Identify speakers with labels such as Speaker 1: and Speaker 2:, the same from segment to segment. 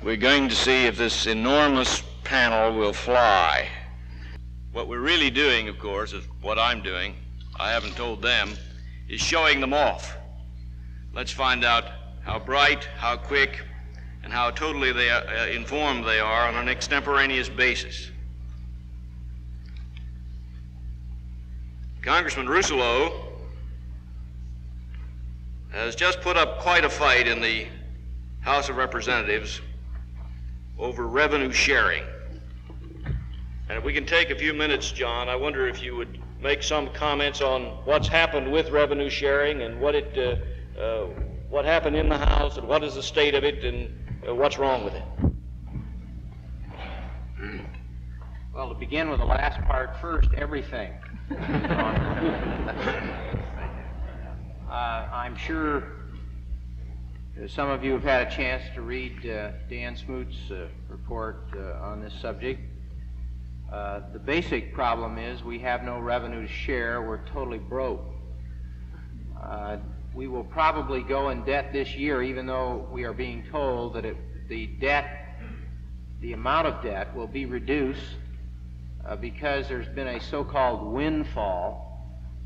Speaker 1: we're going to see if this enormous panel will fly. What we're really doing, of course, is what I'm doing. I haven't told them, is showing them off. Let's find out how bright, how quick, and how totally informed they are on an extemporaneous basis. Congressman Rouselout has just put up quite a fight in the House of Representatives over revenue sharing. And if we can take a few minutes, John, I wonder if you would make some comments on what's happened with revenue sharing and what happened in the House and what is the state of it and what's wrong with it.
Speaker 2: Well, to begin with the last part first, everything. I'm sure some of you have had a chance to read Dan Smoot's report on this subject. The basic problem is we have no revenue to share. We're totally broke. We will probably go in debt this year, even though we are being told that the amount of debt will be reduced because there's been a so-called windfall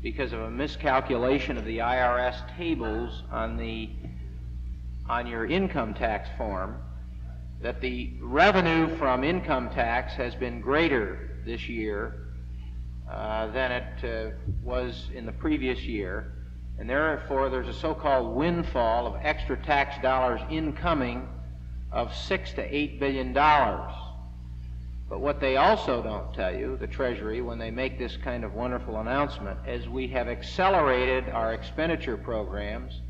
Speaker 2: because of a miscalculation of the IRS tables on your income tax form, that the revenue from income tax has been greater this year than it was in the previous year, and therefore there's a so-called windfall of extra tax dollars incoming of $6 to $8 billion. But what they also don't tell you, the Treasury, when they make this kind of wonderful announcement, is we have accelerated our expenditure programs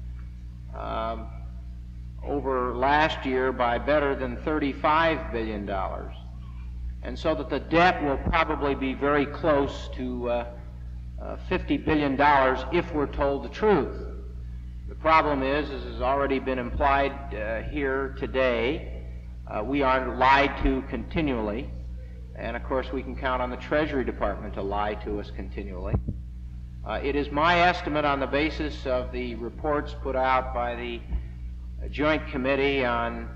Speaker 2: over last year by better than $35 billion. And so that the debt will probably be very close to $50 billion if we're told the truth. The problem is, as has already been implied here today, we are lied to continually. And of course we can count on the Treasury Department to lie to us continually. It is my estimate on the basis of the reports put out by the Joint Committee on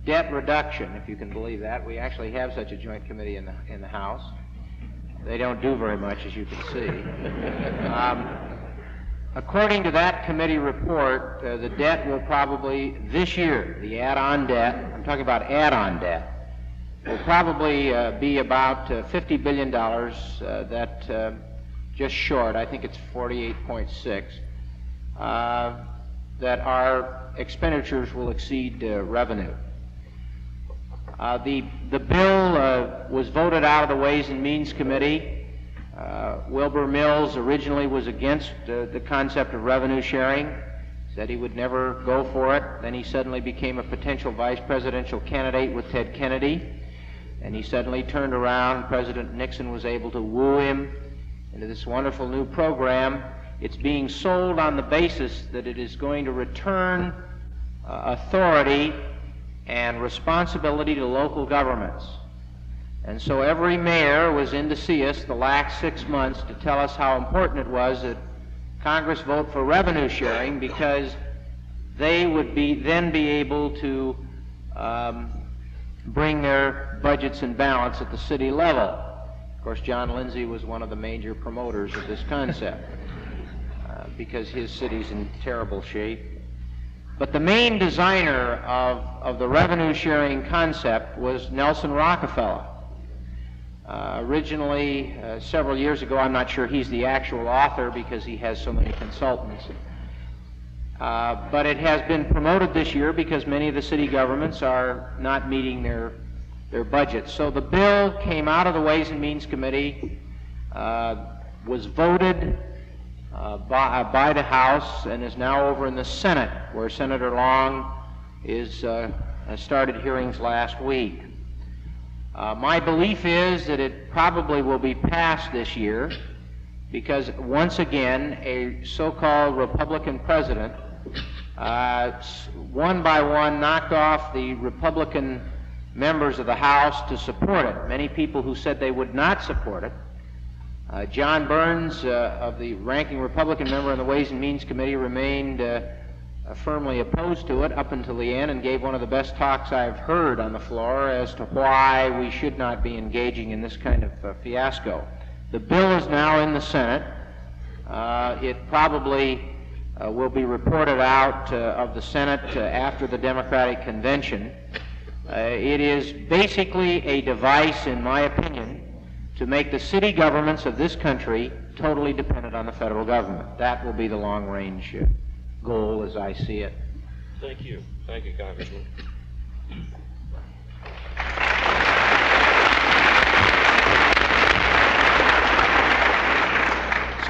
Speaker 2: Debt Reduction, if you can believe that. We actually have such a joint committee in the House. They don't do very much, as you can see. According to that committee report, the debt will probably, this year, the add-on debt, I'm talking about add-on debt, will probably be about $50 billion, that just short, I think it's 48.6, that our expenditures will exceed revenue. The bill was voted out of the Ways and Means Committee. Wilbur Mills originally was against the concept of revenue sharing, said he would never go for it. Then he suddenly became a potential vice presidential candidate with Ted Kennedy, and he suddenly turned around. President Nixon was able to woo him into this wonderful new program. It's being sold on the basis that it is going to return authority and responsibility to local governments. And so every mayor was in to see us the last 6 months to tell us how important it was that Congress vote for revenue sharing, because they would then be able to bring their budgets in balance at the city level. Of course, John Lindsay was one of the major promoters of this concept because his city's in terrible shape. But the main designer of the revenue sharing concept was Nelson Rockefeller. Originally, several years ago, I'm not sure he's the actual author because he has so many consultants, but it has been promoted this year because many of the city governments are not meeting their budgets. So the bill came out of the Ways and Means Committee, was voted by the House, and is now over in the Senate, where Senator Long started hearings last week. My belief is that it probably will be passed this year because, once again, a so-called Republican president one by one knocked off the Republican members of the House to support it. Many people who said they would not support it. John Burns, of the ranking Republican member on the Ways and Means Committee, remained firmly opposed to it up until the end and gave one of the best talks I've heard on the floor as to why we should not be engaging in this kind of fiasco. The bill is now in the Senate. It probably will be reported out of the Senate after the Democratic Convention. It is basically a device, in my opinion, to make the city governments of this country totally dependent on the federal government. That will be the long-range goal as I see it.
Speaker 1: Thank you. Thank you, Congressman.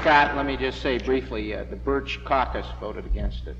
Speaker 2: Scott, let me just say briefly, the Birch Caucus voted against it.